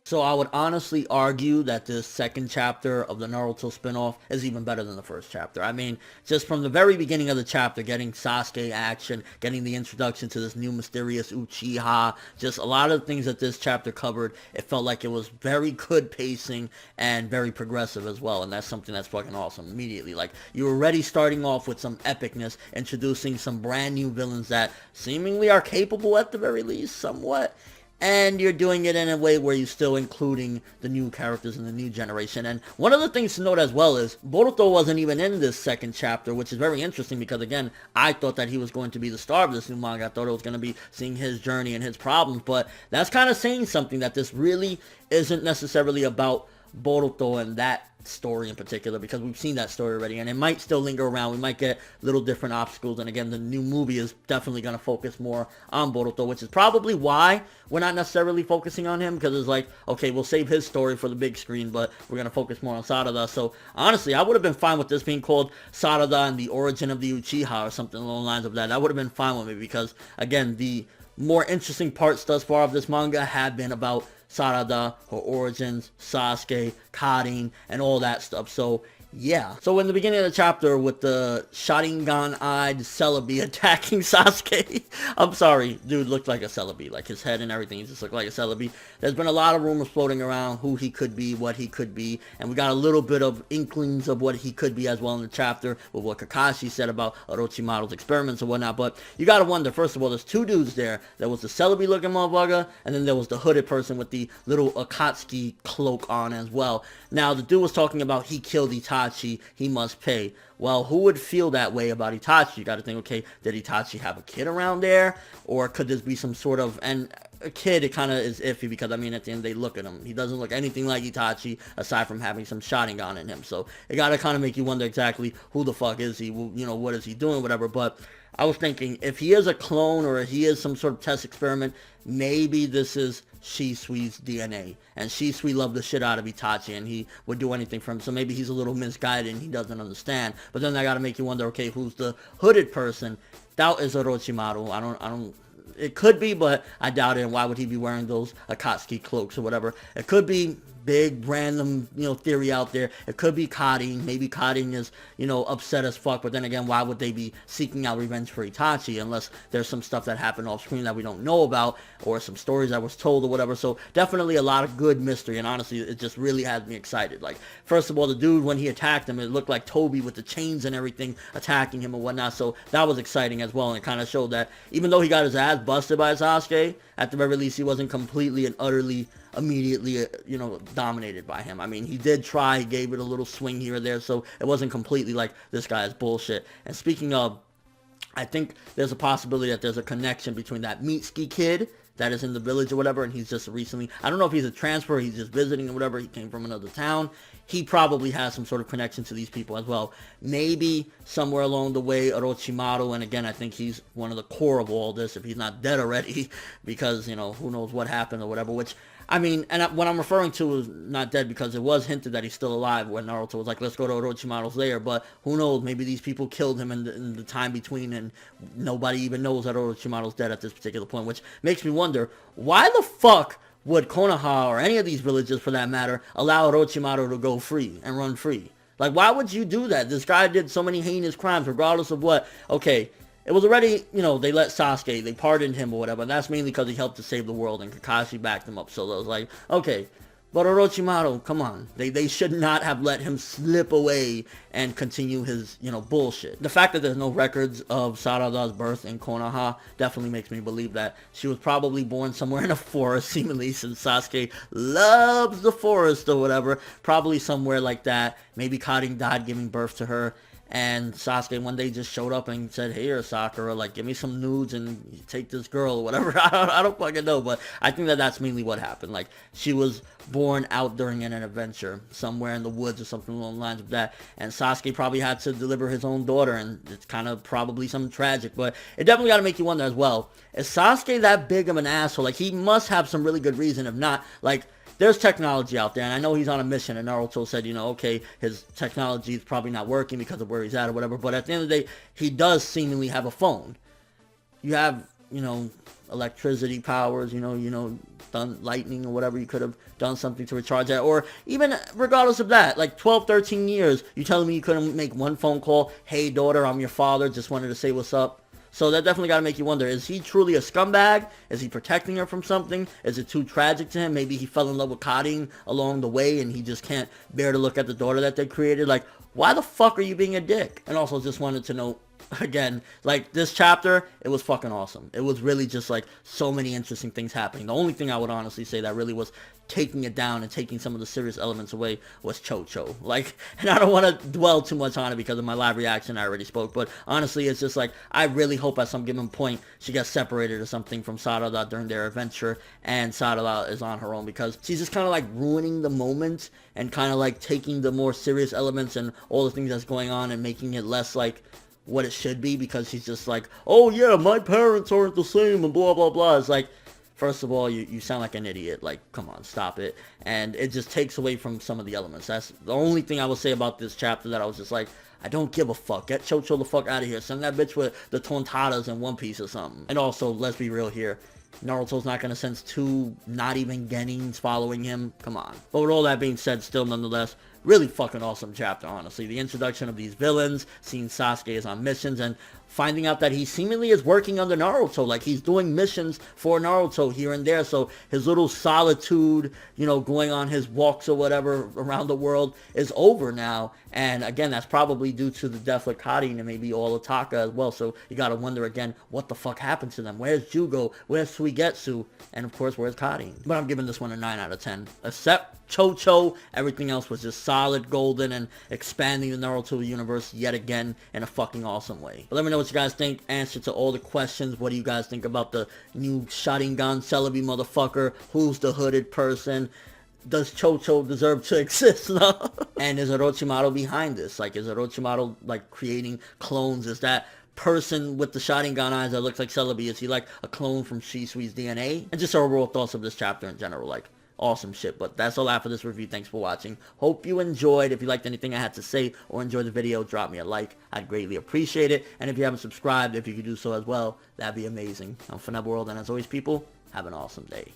So I would honestly argue that this second chapter of the Naruto spinoff is even better than the first chapter. I mean, just from the very beginning of the chapter, getting Sasuke action, getting the introduction to this new mysterious Uchiha, just a lot of the things that this chapter covered, it felt like it was very good pacing and very progressive as well. And that's something that's fucking awesome immediately. Like, you're already starting off with some epicness, introducing some brand new villains that seemingly are capable at the very least, somewhat. And you're doing it in a way where you're still including the new characters in the new generation. And one of the things to note as well is Boruto wasn't even in this second chapter, which is very interesting because, again, I thought that he was going to be the star of this new manga. I thought it was going to be seeing his journey and his problems, but that's kind of saying something, that this really isn't necessarily about Boruto and that story in particular, because we've seen that story already, and it might still linger around. We might get little different obstacles, and again, the new movie is definitely going to focus more on Boruto, which is probably why we're not necessarily focusing on him, because it's like, okay, we'll save his story for the big screen, but we're going to focus more on Sarada. So honestly, I would have been fine with this being called Sarada and the Origin of the Uchiha or something along the lines of that. That would have been fine with me, because again, the more interesting parts thus far of this manga have been about Sarada, her origins, Sasuke, Karin, and all that stuff. So yeah. So in the beginning of the chapter with the Sharingan-eyed Celebi attacking Sasuke, I'm sorry, dude looked like a Celebi. Like, his head and everything just looked like a Celebi. There's been a lot of rumors floating around who he could be, what he could be, and we got a little bit of inklings of what he could be as well in the chapter with what Kakashi said about Orochimaru's experiments and whatnot. But you gotta wonder, first of all, there's two dudes there. There was the Celebi looking motherfucker, and then there was the hooded person with the little Akatsuki cloak on as well. Now, the dude was talking about he killed Itachi, he must pay. Well, who would feel that way about Itachi? You got to think, okay, did Itachi have a kid around there? Or could this be some sort of, and a kid, it kind of is iffy, because, I mean, at the end, they look at him. He doesn't look anything like Itachi, aside from having some Sharingan in him. So, it got to kind of make you wonder exactly who the fuck is he, you know, what is he doing, whatever. But I was thinking, if he is a clone, or if he is some sort of test experiment, maybe this is Shisui's DNA, and Shisui loved the shit out of Itachi, and he would do anything for him, so maybe he's a little misguided and he doesn't understand. But then I gotta make you wonder, okay, who's the hooded person? Doubt is Orochimaru. I don't, it could be, but I doubt it, and why would he be wearing those Akatsuki cloaks or whatever? It could be big random, you know, theory out there. It could be Karin. Maybe Karin is, you know, upset as fuck, but then again, why would they be seeking out revenge for Itachi unless there's some stuff that happened off screen that we don't know about, or some stories that was told or whatever. So definitely a lot of good mystery, and honestly, it just really had me excited. Like, first of all, the dude, when he attacked him, it looked like Toby with the chains and everything attacking him and whatnot, so that was exciting as well, and it kind of showed that even though he got his ass busted by Sasuke, at the very least, he wasn't completely and utterly immediately, you know, dominated by him. I mean, he did try, he gave it a little swing here or there, so it wasn't completely like, this guy is bullshit. And speaking of, I think there's a possibility that there's a connection between that Mitsuki kid that is in the village or whatever, and he's just recently, I don't know if he's a transfer, he's just visiting or whatever, he came from another town. He probably has some sort of connection to these people as well. Maybe somewhere along the way, Orochimaru, and again, I think he's one of the core of all this, if he's not dead already, because, you know, who knows what happened or whatever, which, I mean, and what I'm referring to is not dead, because it was hinted that he's still alive when Naruto was like, let's go to Orochimaru's lair, but who knows, maybe these people killed him in the time between, and nobody even knows that Orochimaru's dead at this particular point, which makes me wonder, why the fuck would Konoha, or any of these villages for that matter, allow Orochimaru to go free and run free? Like, why would you do that? This guy did so many heinous crimes, regardless of what. Okay, it was already, you know, they let Sasuke, they pardoned him or whatever, and that's mainly because he helped to save the world, and Kakashi backed him up, so it was like, okay, but Orochimaru, come on, they should not have let him slip away and continue his, you know, bullshit. The fact that there's no records of Sarada's birth in Konoha definitely makes me believe that she was probably born somewhere in a forest, seemingly, since Sasuke loves the forest or whatever, probably somewhere like that. Maybe Karin died giving birth to her, and Sasuke one day just showed up and said, hey, here, Sakura, like, give me some nudes and take this girl or whatever. I don't fucking know, but I think that that's mainly what happened. Like, she was born out during an adventure somewhere in the woods or something along the lines of that, and Sasuke probably had to deliver his own daughter, and it's kind of probably something tragic, but it definitely got to make you wonder as well, is Sasuke that big of an asshole? Like, he must have some really good reason. If not, like, there's technology out there, and I know he's on a mission, and Naruto said, you know, okay, his technology is probably not working because of where he's at or whatever, but at the end of the day, he does seemingly have a phone. You have you know, electricity powers, done lightning or whatever, you could have done something to recharge that. Or even regardless of that, like 12, 13 years, you telling me you couldn't make one phone call, hey daughter, I'm your father, just wanted to say what's up. So that definitely got to make you wonder, is he truly a scumbag? Is he protecting her from something? Is it too tragic to him? Maybe he fell in love with Gaiden along the way and he just can't bear to look at the daughter that they created. Like, why the fuck are you being a dick? And also just wanted to note, again, like, this chapter, it was fucking awesome. It was really just like so many interesting things happening. The only thing I would honestly say that really was taking it down and taking some of the serious elements away was Cho-Cho. Like, and I don't want to dwell too much on it because of my live reaction, I already spoke, but honestly, it's just like, I really hope at some given point she gets separated or something from Sarada during their adventure, and Sarada is on her own, because she's just kind of like ruining the moment and kind of like taking the more serious elements and all the things that's going on and making it less like what it should be, because she's just like, oh yeah, my parents aren't the same and blah blah blah. It's like, first of all, you sound like an idiot. Like, come on, stop it. And it just takes away from some of the elements. That's the only thing I will say about this chapter, that I was just like, I don't give a fuck. Get Cho-Cho the fuck out of here. Send that bitch with the Tontadas in One Piece or something. And also, let's be real here, Naruto's not going to sense two not even Genins following him. Come on. But with all that being said, still nonetheless, really fucking awesome chapter, honestly. The introduction of these villains, seeing Sasuke is on missions, and finding out that he seemingly is working under Naruto. Like, he's doing missions for Naruto here and there. So his little solitude, going on his walks or whatever around the world is over now. And again, that's probably due to the death of Karin and maybe all Otaka as well. So you gotta wonder again, what the fuck happened to them? Where's Jugo? Where's Suigetsu? And of course, where's Karin? But I'm giving this one a 9 out of 10. Except Cho-Cho, everything else was just solid, golden, and expanding the Naruto universe yet again in a fucking awesome way. But let me know what you guys think. Answer to all the questions. What do you guys think about the new Sharingan Celebi motherfucker? Who's the hooded person? Does Cho-Cho deserve to exist? No? And is Orochimaru behind this? Like, is Orochimaru, like, creating clones? Is that person with the Sharingan eyes that looks like Celebi, is he like a clone from Shisui's DNA? And just overall thoughts of this chapter in general, like, awesome shit. But that's all I have for this review. Thanks for watching. Hope you enjoyed. If you liked anything I had to say or enjoyed the video, drop me a like. I'd greatly appreciate it. And if you haven't subscribed, if you could do so as well, that'd be amazing. I'm ForneverWorld, and as always, people, have an awesome day.